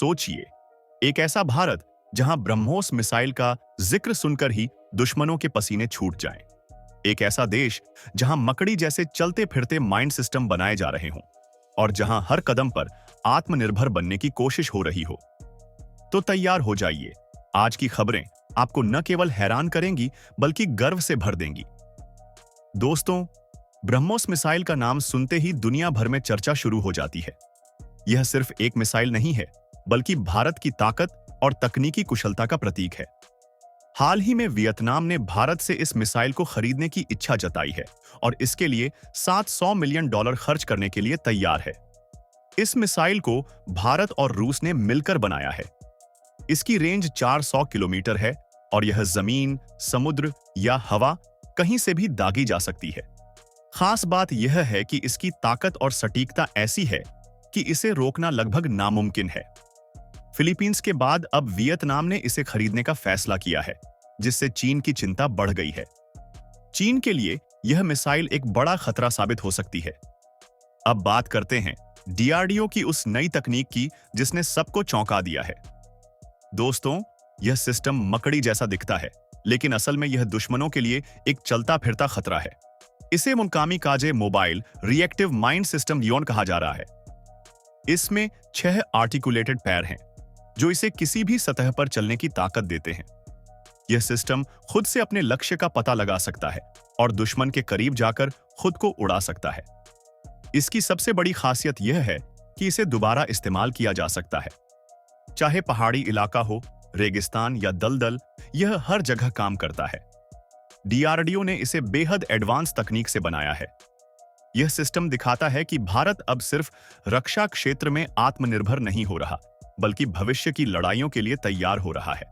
सोचिए, एक ऐसा भारत जहां ब्रह्मोस मिसाइल का जिक्र सुनकर ही दुश्मनों के पसीने छूट जाएं। एक ऐसा देश जहां मकड़ी जैसे चलते फिरते माइंड सिस्टम बनाए जा रहे हों और जहां हर कदम पर आत्मनिर्भर बनने की कोशिश हो रही हो। तो तैयार हो जाइए, आज की खबरें आपको न केवल हैरान करेंगी बल्कि गर्व से भर देंगी। दोस्तों, ब्रह्मोस मिसाइल का नाम सुनते ही दुनिया भर में चर्चा शुरू हो जाती है। यह सिर्फ एक मिसाइल नहीं है, बल्कि भारत की ताकत और तकनीकी कुशलता का प्रतीक है। हाल ही में वियतनाम ने भारत से इस मिसाइल को खरीदने की इच्छा जताई है और इसके लिए $700 मिलियन खर्च करने के लिए तैयार है। इस मिसाइल को भारत और रूस ने मिलकर बनाया है। इसकी रेंज 400 किलोमीटर है और यह जमीन, समुद्र या हवा कहीं से भी दागी जा सकती है। खास बात यह है कि इसकी ताकत और सटीकता ऐसी है कि इसे रोकना लगभग नामुमकिन है। फिलीपींस के बाद अब वियतनाम ने इसे खरीदने का फैसला किया है, जिससे चीन की चिंता बढ़ गई है। चीन के लिए यह मिसाइल एक बड़ा खतरा साबित हो सकती है। अब बात करते हैं डीआरडीओ की उस नई तकनीक की जिसने सबको चौंका दिया है। दोस्तों, यह सिस्टम मकड़ी जैसा दिखता है, लेकिन असल में यह दुश्मनों के लिए एक चलता फिरता खतरा है। इसे मुकामी काजे मोबाइल रिएक्टिव माइंड सिस्टम लियोन कहा जा रहा है। इसमें 6 आर्टिकुलेटेड पैर हैं, जो इसे किसी भी सतह पर चलने की ताकत देते हैं। यह सिस्टम खुद से अपने लक्ष्य का पता लगा सकता है और दुश्मन के करीब जाकर खुद को उड़ा सकता है। इसकी सबसे बड़ी खासियत यह है कि इसे दोबारा इस्तेमाल किया जा सकता है। चाहे पहाड़ी इलाका हो, रेगिस्तान या दलदल, यह हर जगह काम करता है। डीआरडीओ ने इसे बेहद एडवांस तकनीक से बनाया है। यह सिस्टम दिखाता है कि भारत अब सिर्फ रक्षा क्षेत्र में आत्मनिर्भर नहीं हो रहा, बल्कि भविष्य की लड़ाइयों के लिए तैयार हो रहा है।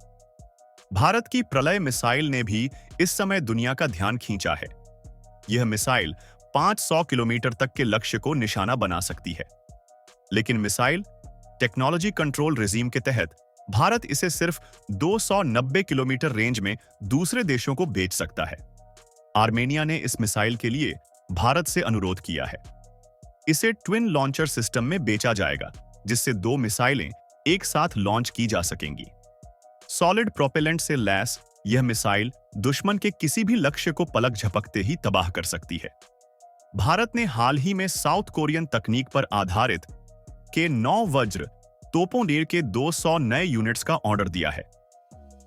भारत की प्रलय मिसाइल ने भी इस समय दुनिया का ध्यान खींचा है। यह मिसाइल 500 किलोमीटर तक के लक्ष्य को निशाना बना सकती है, लेकिन मिसाइल टेक्नोलॉजी कंट्रोल रेजीम के तहत भारत इसे सिर्फ 290 किलोमीटर रेंज में दूसरे देशों को बेच सकता है। आर्मेनिया ने इस मिसाइल के लिए भारत से अनुरोध किया है। इसे ट्विन लॉन्चर सिस्टम में बेचा जाएगा, जिससे 2 मिसाइलें एक साथ लॉन्च की जा सकेंगी। सॉलिड प्रोपेलेंट से लैस यह मिसाइल दुश्मन के किसी भी लक्ष्य को पलक झपकते ही तबाह कर सकती है। भारत ने हाल ही में साउथ कोरियन तकनीक पर आधारित K9 वज्र तोपों के 200 नए यूनिट्स का ऑर्डर दिया है।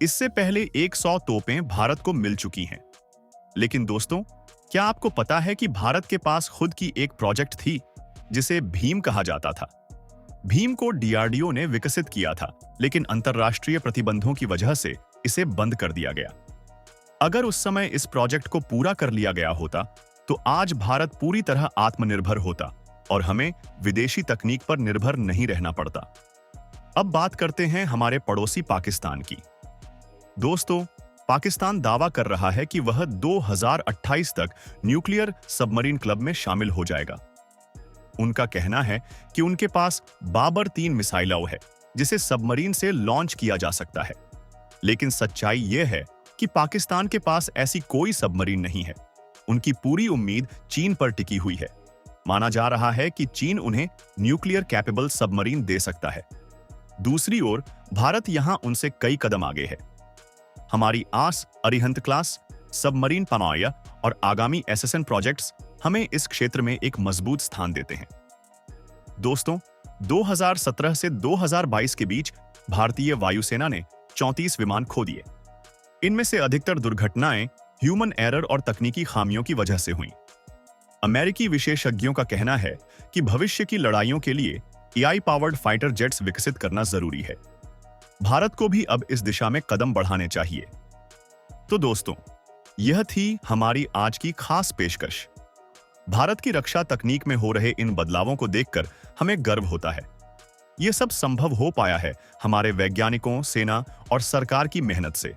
इससे पहले 100 तोपें भारत को मिल चुकी हैं। लेकिन दोस्तों, क्या आपको पता है कि भारत के पास खुद की एक प्रोजेक्ट थी जिसे भीम कहा जाता था? भीम को डीआरडीओ ने विकसित किया था, लेकिन अंतरराष्ट्रीय प्रतिबंधों की वजह से इसे बंद कर दिया गया। अगर उस समय इस प्रोजेक्ट को पूरा कर लिया गया होता, तो आज भारत पूरी तरह आत्मनिर्भर होता और हमें विदेशी तकनीक पर निर्भर नहीं रहना पड़ता। अब बात करते हैं हमारे पड़ोसी पाकिस्तान की। दोस्तों, पाकिस्तान दावा कर रहा है कि वह 2028 तक न्यूक्लियर सबमरीन क्लब में शामिल हो जाएगा। उनका कहना है कि उनके पास बाबर 3 मिसाइल है, जिसे सबमरीन से लॉन्च किया जा सकता है। लेकिन सच्चाई यह है कि पाकिस्तान के पास ऐसी कोई सबमरीन नहीं है। उनकी पूरी उम्मीद चीन पर टिकी हुई है। माना जा रहा है कि चीन उन्हें न्यूक्लियर कैपेबल सबमरीन दे सकता है। दूसरी ओर भारत यहां उनसे कई कदम आगे है। हमारी आस अरिहंत क्लास सबमरीन पनाया और आगामी एसएसएन प्रोजेक्ट्स हमें इस क्षेत्र में एक मजबूत स्थान देते हैं। दोस्तों, 2017 से 2022 के बीच भारतीय वायुसेना ने 34 विमान खो दिए। इनमें से अधिकतर दुर्घटनाएं ह्यूमन एरर और तकनीकी खामियों की वजह से हुईं। अमेरिकी विशेषज्ञों का कहना है कि भविष्य की लड़ाइयों के लिए एआई पावर्ड फाइटर जेट्स विकसित करना जरूरी है। भारत को भी अब इस दिशा में कदम बढ़ाने चाहिए। तो दोस्तों, यह थी हमारी आज की खास पेशकश। भारत की रक्षा तकनीक में हो रहे इन बदलावों को देखकर हमें गर्व होता है। यह सब संभव हो पाया है हमारे वैज्ञानिकों, सेना और सरकार की मेहनत से।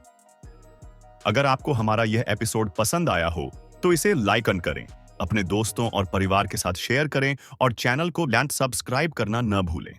अगर आपको हमारा यह एपिसोड पसंद आया हो तो इसे लाइक करें, अपने दोस्तों और परिवार के साथ शेयर करें और चैनल को सब्सक्राइब करना न भूलें।